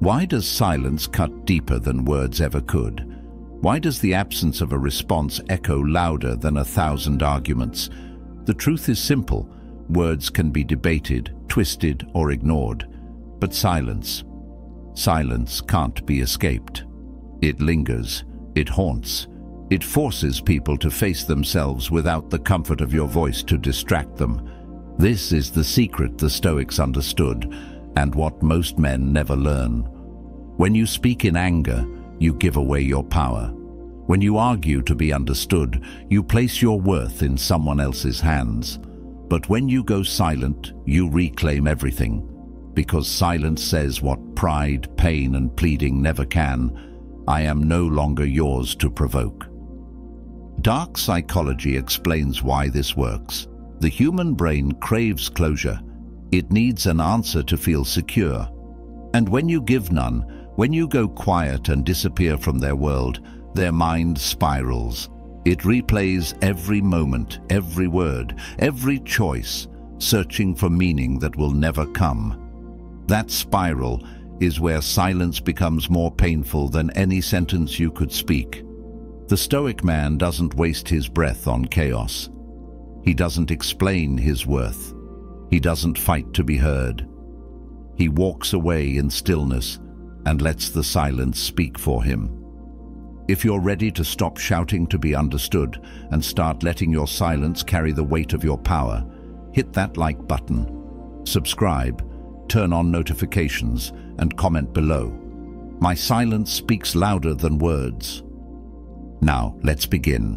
Why does silence cut deeper than words ever could? Why does the absence of a response echo louder than 1,000 arguments? The truth is simple. Words can be debated, twisted, or ignored. But silence can't be escaped. It lingers, it haunts, it forces people to face themselves without the comfort of your voice to distract them. This is the secret the Stoics understood, and what most men never learn. When you speak in anger, you give away your power. When you argue to be understood, you place your worth in someone else's hands. But when you go silent, you reclaim everything. Because silence says what pride, pain, and pleading never can: I am no longer yours to provoke. Dark psychology explains why this works. The human brain craves closure. It needs an answer to feel secure. And when you give none, when you go quiet and disappear from their world, their mind spirals. It replays every moment, every word, every choice, searching for meaning that will never come. That spiral is where silence becomes more painful than any sentence you could speak. The Stoic man doesn't waste his breath on chaos. He doesn't explain his worth. He doesn't fight to be heard. He walks away in stillness and lets the silence speak for him. If you're ready to stop shouting to be understood and start letting your silence carry the weight of your power, hit that like button, subscribe, turn on notifications, and comment below. My silence speaks louder than words. Now, let's begin.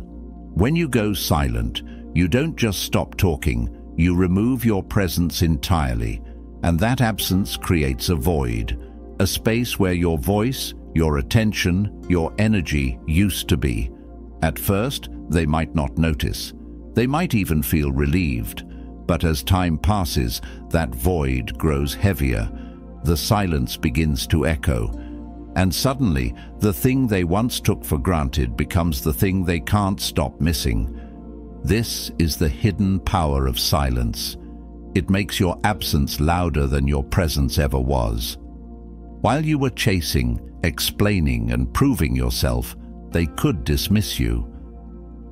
When you go silent, you don't just stop talking, you remove your presence entirely, and that absence creates a void, a space where your voice, your attention, your energy used to be. At first, they might not notice. They might even feel relieved. But as time passes, that void grows heavier. The silence begins to echo. And suddenly, the thing they once took for granted becomes the thing they can't stop missing. This is the hidden power of silence. It makes your absence louder than your presence ever was. While you were chasing, explaining, and proving yourself, they could dismiss you.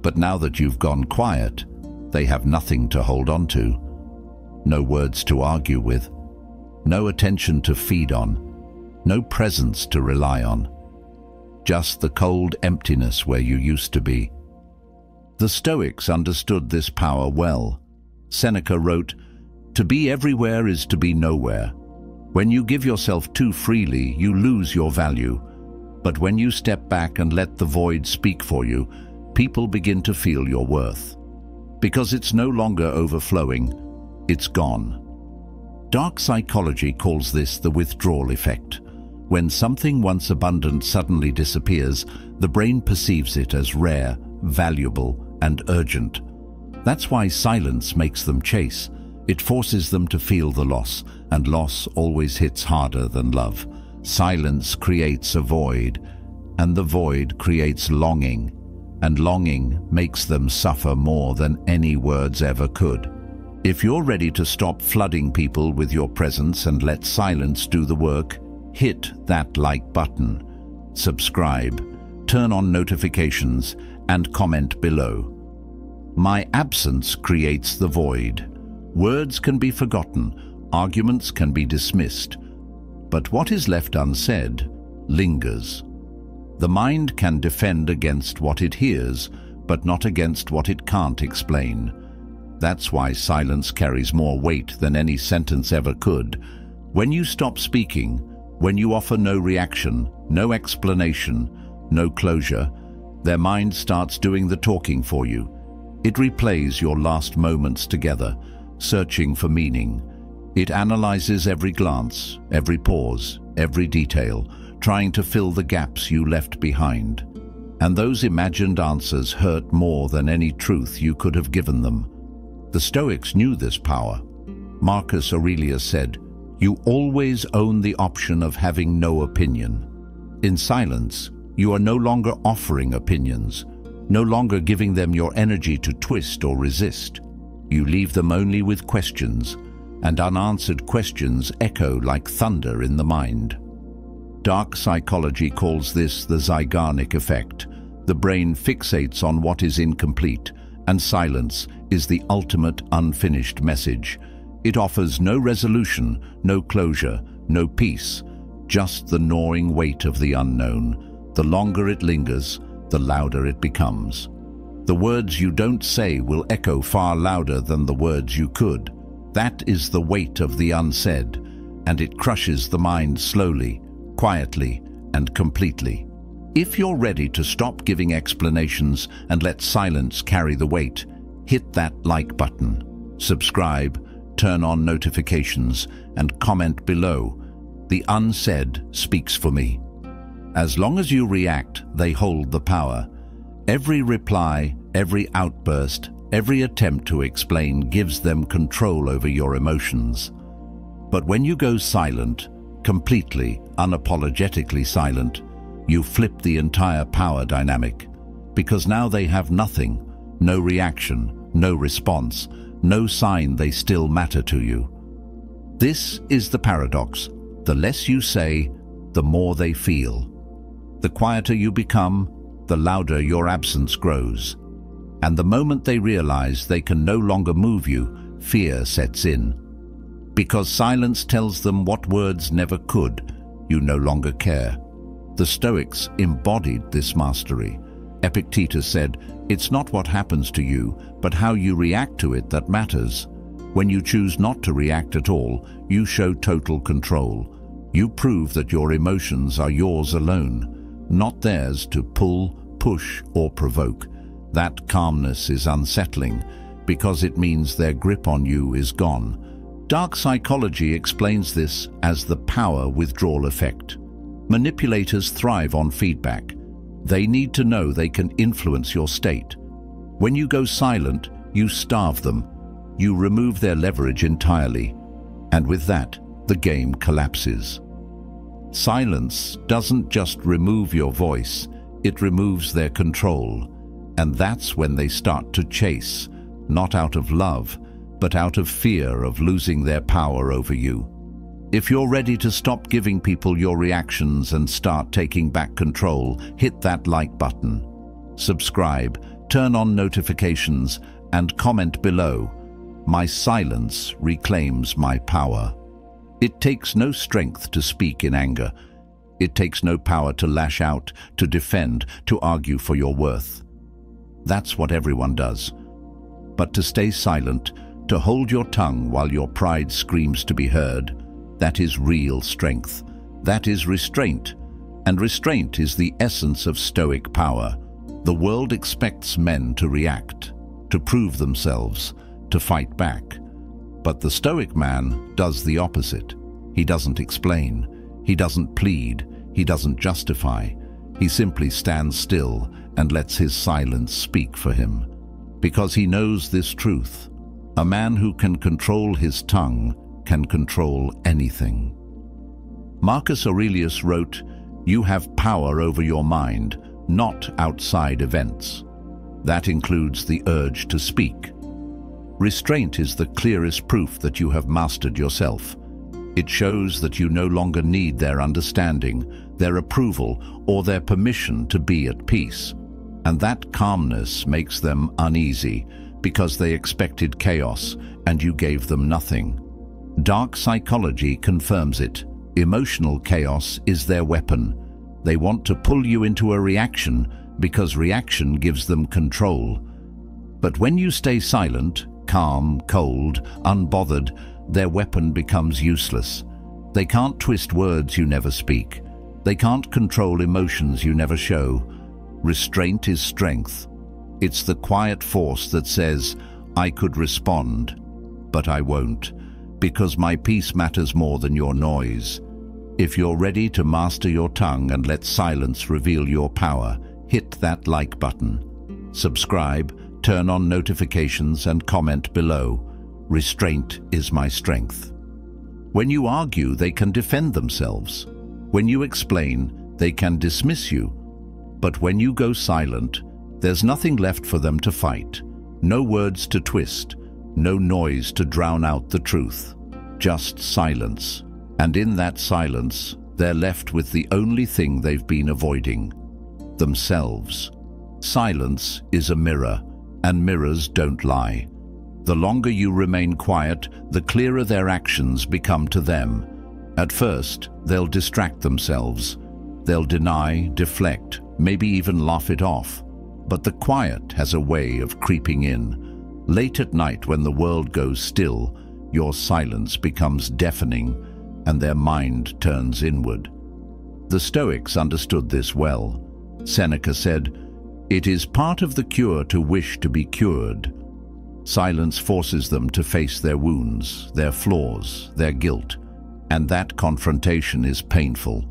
But now that you've gone quiet, they have nothing to hold on to. No words to argue with. No attention to feed on. No presence to rely on. Just the cold emptiness where you used to be. The Stoics understood this power well. Seneca wrote, "To be everywhere is to be nowhere. When you give yourself too freely, you lose your value. But when you step back and let the void speak for you, people begin to feel your worth. Because it's no longer overflowing, it's gone." Dark psychology calls this the withdrawal effect. When something once abundant suddenly disappears, the brain perceives it as rare, valuable, and urgent. That's why silence makes them chase. It forces them to feel the loss, and loss always hits harder than love. Silence creates a void, and the void creates longing, and longing makes them suffer more than any words ever could. If you're ready to stop flooding people with your presence and let silence do the work, hit that like button, subscribe, turn on notifications, and comment below. My absence creates the void. Words can be forgotten, arguments can be dismissed, but what is left unsaid lingers. The mind can defend against what it hears, but not against what it can't explain. That's why silence carries more weight than any sentence ever could. When you stop speaking, when you offer no reaction, no explanation, no closure, their mind starts doing the talking for you. It replays your last moments together, searching for meaning. It analyzes every glance, every pause, every detail, trying to fill the gaps you left behind. And those imagined answers hurt more than any truth you could have given them. The Stoics knew this power. Marcus Aurelius said, "You always own the option of having no opinion." In silence, you are no longer offering opinions, no longer giving them your energy to twist or resist. You leave them only with questions, and unanswered questions echo like thunder in the mind. Dark psychology calls this the Zeigarnik effect. The brain fixates on what is incomplete, and silence is the ultimate unfinished message. It offers no resolution, no closure, no peace, just the gnawing weight of the unknown. The longer it lingers, the louder it becomes. The words you don't say will echo far louder than the words you could. That is the weight of the unsaid, and it crushes the mind slowly, quietly, and completely. If you're ready to stop giving explanations and let silence carry the weight, hit that like button, subscribe, turn on notifications, and comment below. The unsaid speaks for me. As long as you react, they hold the power. Every reply, every outburst, every attempt to explain gives them control over your emotions. But when you go silent, completely, unapologetically silent, you flip the entire power dynamic, because now they have nothing, no reaction, no response, no sign they still matter to you. This is the paradox. The less you say, the more they feel. The quieter you become, the louder your absence grows. And the moment they realize they can no longer move you, fear sets in. Because silence tells them what words never could, you no longer care. The Stoics embodied this mastery. Epictetus said, "It's not what happens to you, but how you react to it that matters." When you choose not to react at all, you show total control. You prove that your emotions are yours alone, not theirs to pull, push, or provoke. That calmness is unsettling, because it means their grip on you is gone. Dark psychology explains this as the power withdrawal effect. Manipulators thrive on feedback. They need to know they can influence your state. When you go silent, you starve them. You remove their leverage entirely. And with that, the game collapses. Silence doesn't just remove your voice, it removes their control. And that's when they start to chase, not out of love, but out of fear of losing their power over you. If you're ready to stop giving people your reactions and start taking back control, hit that like button. Subscribe, turn on notifications, and comment below. My silence reclaims my power. It takes no strength to speak in anger. It takes no power to lash out, to defend, to argue for your worth. That's what everyone does. But to stay silent, to hold your tongue while your pride screams to be heard, that is real strength. That is restraint. And restraint is the essence of Stoic power. The world expects men to react, to prove themselves, to fight back. But the Stoic man does the opposite. He doesn't explain. He doesn't plead. He doesn't justify. He simply stands still and lets his silence speak for him. Because he knows this truth. A man who can control his tongue can control anything. Marcus Aurelius wrote, "You have power over your mind, not outside events." That includes the urge to speak. Restraint is the clearest proof that you have mastered yourself. It shows that you no longer need their understanding, their approval, or their permission to be at peace. And that calmness makes them uneasy, because they expected chaos, and you gave them nothing. Dark psychology confirms it. Emotional chaos is their weapon. They want to pull you into a reaction, because reaction gives them control. But when you stay silent, calm, cold, unbothered, their weapon becomes useless. They can't twist words you never speak. They can't control emotions you never show. Restraint is strength. It's the quiet force that says, "I could respond, but I won't, because my peace matters more than your noise." If you're ready to master your tongue and let silence reveal your power, hit that like button. Subscribe, turn on notifications, and comment below. Restraint is my strength. When you argue, they can defend themselves. When you explain, they can dismiss you. But when you go silent, there's nothing left for them to fight. No words to twist, no noise to drown out the truth. Just silence. And in that silence, they're left with the only thing they've been avoiding: themselves. Silence is a mirror, and mirrors don't lie. The longer you remain quiet, the clearer their actions become to them. At first, they'll distract themselves. They'll deny, deflect, maybe even laugh it off. But the quiet has a way of creeping in. Late at night, when the world goes still, your silence becomes deafening, and their mind turns inward. The Stoics understood this well. Seneca said, "It is part of the cure to wish to be cured." Silence forces them to face their wounds, their flaws, their guilt. And that confrontation is painful,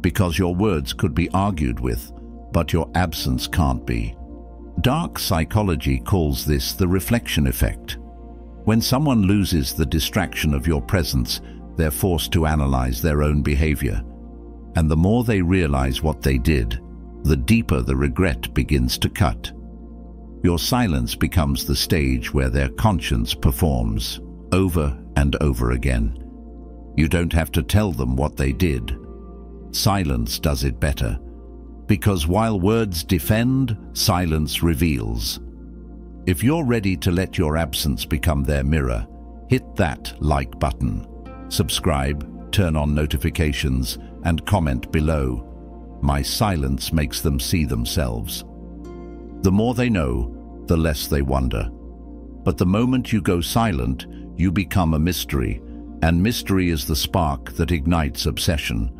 because your words could be argued with, but your absence can't be. Dark psychology calls this the reflection effect. When someone loses the distraction of your presence, they're forced to analyze their own behavior. And the more they realize what they did, the deeper the regret begins to cut. Your silence becomes the stage where their conscience performs, over and over again. You don't have to tell them what they did. Silence does it better, because while words defend, silence reveals. If you're ready to let your absence become their mirror, hit that like button. Subscribe, turn on notifications, and comment below. My silence makes them see themselves. The more they know, the less they wonder. But the moment you go silent, you become a mystery, and mystery is the spark that ignites obsession.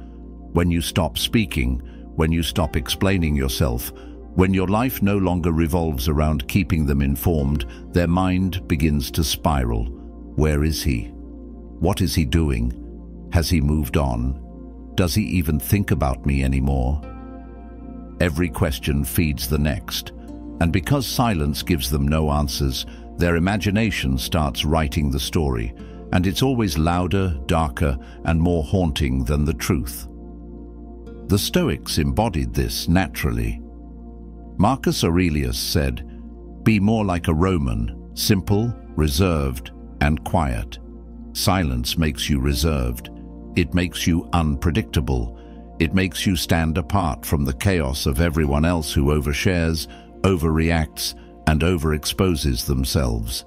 When you stop speaking, when you stop explaining yourself, when your life no longer revolves around keeping them informed, their mind begins to spiral. Where is he? What is he doing? Has he moved on? Does he even think about me anymore? Every question feeds the next, and because silence gives them no answers, their imagination starts writing the story, and it's always louder, darker, and more haunting than the truth. The Stoics embodied this naturally. Marcus Aurelius said, "Be more like a Roman, simple, reserved, and quiet." Silence makes you reserved. It makes you unpredictable. It makes you stand apart from the chaos of everyone else who overshares, overreacts, and overexposes themselves.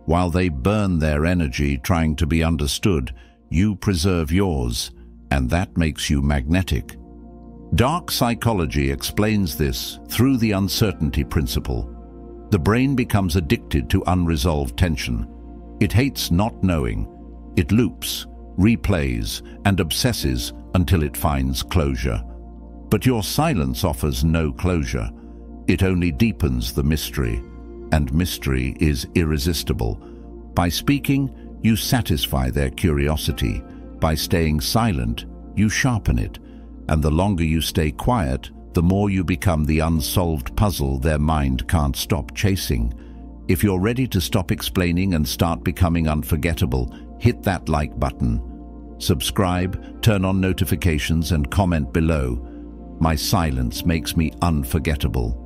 While they burn their energy trying to be understood, you preserve yours, and that makes you magnetic. Dark psychology explains this through the uncertainty principle. The brain becomes addicted to unresolved tension. It hates not knowing. It loops, replays, and obsesses until it finds closure. But your silence offers no closure. It only deepens the mystery, and mystery is irresistible. By speaking, you satisfy their curiosity. By staying silent, you sharpen it. And the longer you stay quiet, the more you become the unsolved puzzle their mind can't stop chasing. If you're ready to stop explaining and start becoming unforgettable, hit that like button. Subscribe, turn on notifications, and comment below. My silence makes me unforgettable.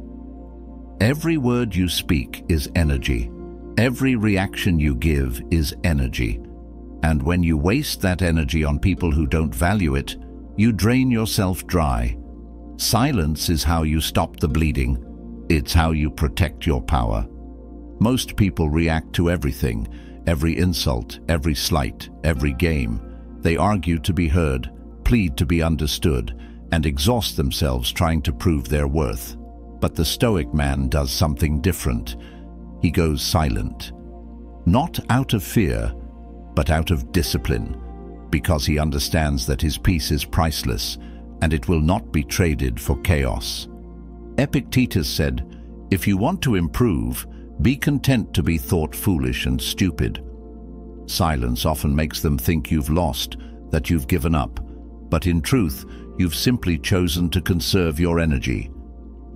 Every word you speak is energy. Every reaction you give is energy. And when you waste that energy on people who don't value it, you drain yourself dry. Silence is how you stop the bleeding. It's how you protect your power. Most people react to everything, every insult, every slight, every game. They argue to be heard, plead to be understood, and exhaust themselves trying to prove their worth. But the Stoic man does something different. He goes silent. Not out of fear, but out of discipline, because he understands that his peace is priceless, and it will not be traded for chaos. Epictetus said, "If you want to improve, be content to be thought foolish and stupid." Silence often makes them think you've lost, that you've given up, but in truth, you've simply chosen to conserve your energy.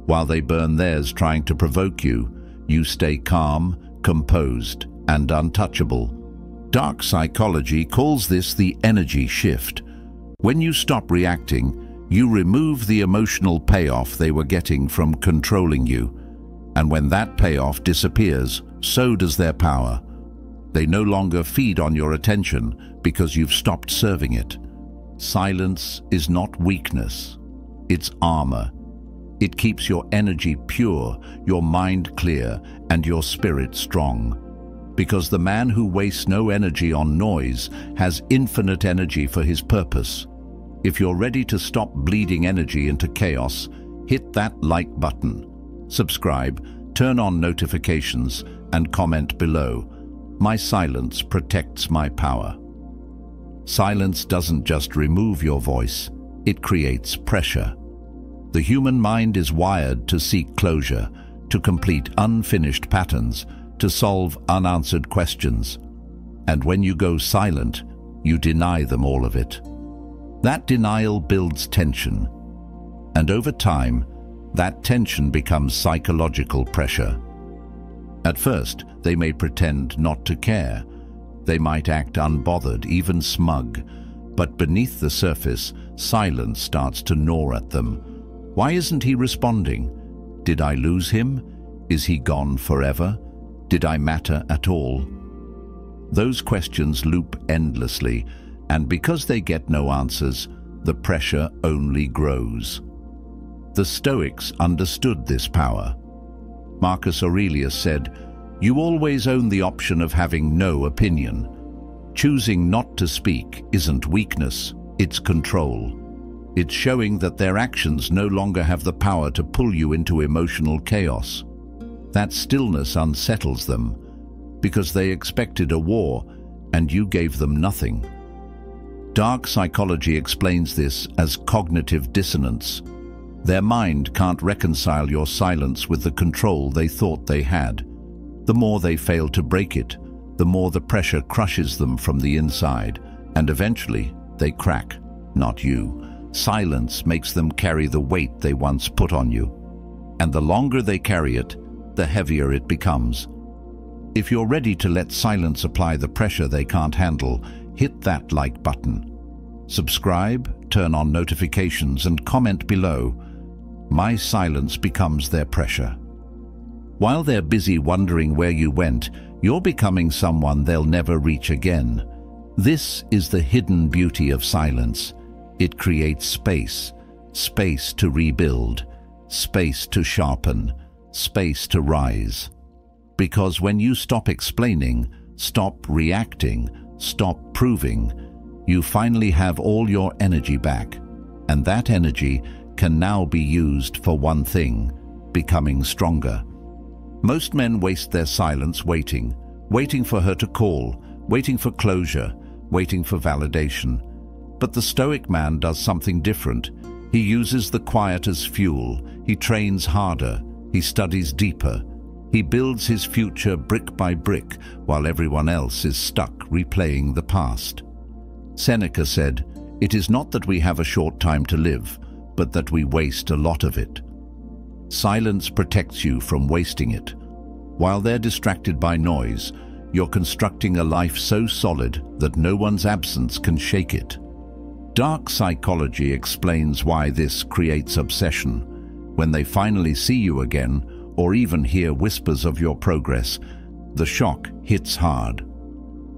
While they burn theirs trying to provoke you, you stay calm, composed, and untouchable. Dark psychology calls this the energy shift. When you stop reacting, you remove the emotional payoff they were getting from controlling you. And when that payoff disappears, so does their power. They no longer feed on your attention because you've stopped serving it. Silence is not weakness, it's armor. It keeps your energy pure, your mind clear, and your spirit strong. Because the man who wastes no energy on noise has infinite energy for his purpose. If you're ready to stop bleeding energy into chaos, hit that like button. Subscribe, turn on notifications, and comment below. My silence protects my power. Silence doesn't just remove your voice, it creates pressure. The human mind is wired to seek closure, to complete unfinished patterns, to solve unanswered questions. And when you go silent, you deny them all of it. That denial builds tension. And over time, that tension becomes psychological pressure. At first, they may pretend not to care. They might act unbothered, even smug. But beneath the surface, silence starts to gnaw at them. Why isn't he responding? Did I lose him? Is he gone forever? Did I matter at all? Those questions loop endlessly, and because they get no answers, the pressure only grows. The Stoics understood this power. Marcus Aurelius said, "You always own the option of having no opinion." Choosing not to speak isn't weakness, it's control. It's showing that their actions no longer have the power to pull you into emotional chaos. That stillness unsettles them, because they expected a war, and you gave them nothing. Dark psychology explains this as cognitive dissonance. Their mind can't reconcile your silence with the control they thought they had. The more they fail to break it, the more the pressure crushes them from the inside, and eventually they crack, not you. Silence makes them carry the weight they once put on you. And the longer they carry it, the heavier it becomes. If you're ready to let silence apply the pressure they can't handle, hit that like button. Subscribe, turn on notifications, and comment below. My silence becomes their pressure. While they're busy wondering where you went, you're becoming someone they'll never reach again. This is the hidden beauty of silence. It creates space, space to rebuild, space to sharpen, space to rise. Because when you stop explaining, stop reacting, stop proving, you finally have all your energy back. And that energy can now be used for one thing: becoming stronger. Most men waste their silence waiting for her to call, waiting for closure, waiting for validation. But the Stoic man does something different. He uses the quiet as fuel. He trains harder. He studies deeper. He builds his future brick by brick, while everyone else is stuck replaying the past. Seneca said, "It is not that we have a short time to live, but that we waste a lot of it." Silence protects you from wasting it. While they're distracted by noise, you're constructing a life so solid that no one's absence can shake it. Dark psychology explains why this creates obsession. When they finally see you again, or even hear whispers of your progress, the shock hits hard.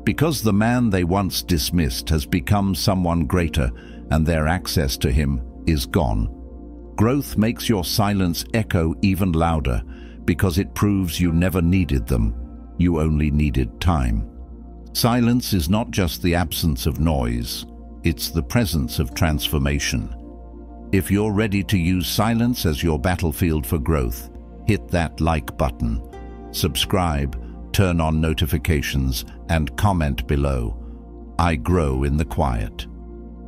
Because the man they once dismissed has become someone greater, and their access to him is gone. Growth makes your silence echo even louder, because it proves you never needed them. You only needed time. Silence is not just the absence of noise, it's the presence of transformation. If you're ready to use silence as your battlefield for growth, hit that like button. Subscribe, turn on notifications, and comment below. I grow in the quiet.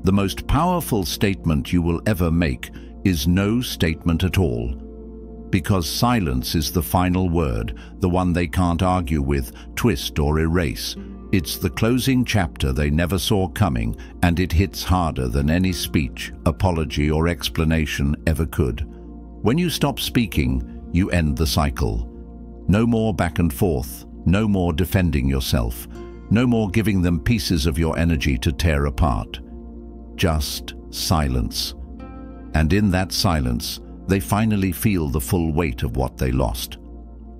The most powerful statement you will ever make is no statement at all. Because silence is the final word, the one they can't argue with, twist, or erase. It's the closing chapter they never saw coming, and it hits harder than any speech, apology, or explanation ever could. When you stop speaking, you end the cycle. No more back and forth, no more defending yourself, no more giving them pieces of your energy to tear apart. Just silence. And in that silence, they finally feel the full weight of what they lost.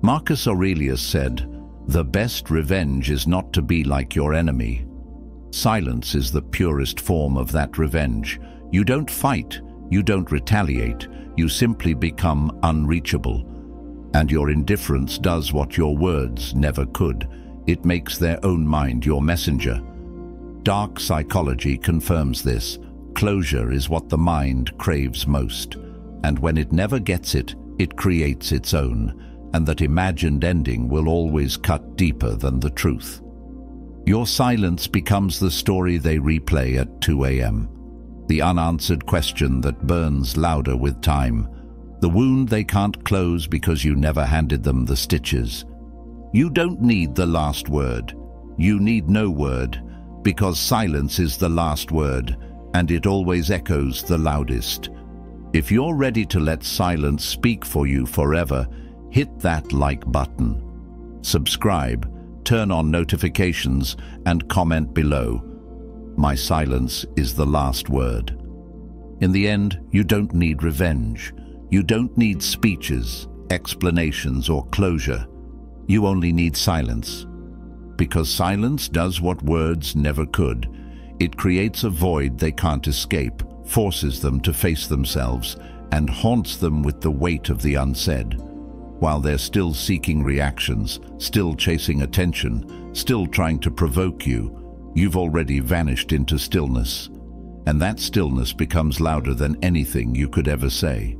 Marcus Aurelius said, "The best revenge is not to be like your enemy." Silence is the purest form of that revenge. You don't fight, you don't retaliate, you simply become unreachable. And your indifference does what your words never could. It makes their own mind your messenger. Dark psychology confirms this. Closure is what the mind craves most. And when it never gets it, it creates its own. And that imagined ending will always cut deeper than the truth. Your silence becomes the story they replay at 2 a.m. The unanswered question that burns louder with time. The wound they can't close because you never handed them the stitches. You don't need the last word. You need no word, because silence is the last word, and it always echoes the loudest. If you're ready to let silence speak for you forever, hit that like button. Subscribe, turn on notifications, and comment below. My silence is the last word. In the end, you don't need revenge. You don't need speeches, explanations, or closure. You only need silence. Because silence does what words never could. It creates a void they can't escape, forces them to face themselves, and haunts them with the weight of the unsaid. While they're still seeking reactions, still chasing attention, still trying to provoke you, you've already vanished into stillness. And that stillness becomes louder than anything you could ever say.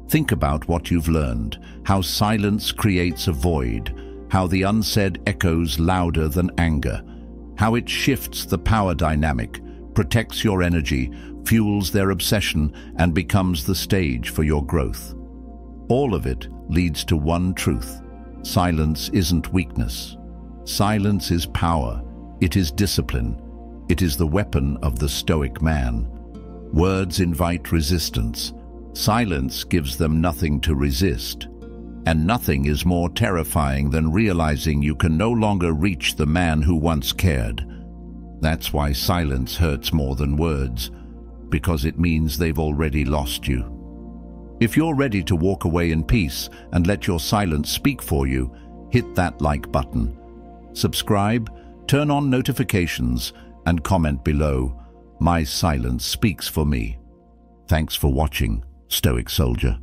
Think about what you've learned, how silence creates a void, how the unsaid echoes louder than anger, how it shifts the power dynamic, protects your energy, fuels their obsession, and becomes the stage for your growth. All of it leads to one truth. Silence isn't weakness. Silence is power. It is discipline. It is the weapon of the Stoic man. Words invite resistance. Silence gives them nothing to resist. And nothing is more terrifying than realizing you can no longer reach the man who once cared. That's why silence hurts more than words, because it means they've already lost you. If you're ready to walk away in peace and let your silence speak for you, hit that like button. Subscribe, turn on notifications, and comment below. My silence speaks for me. Thanks for watching, Stoic Soldier.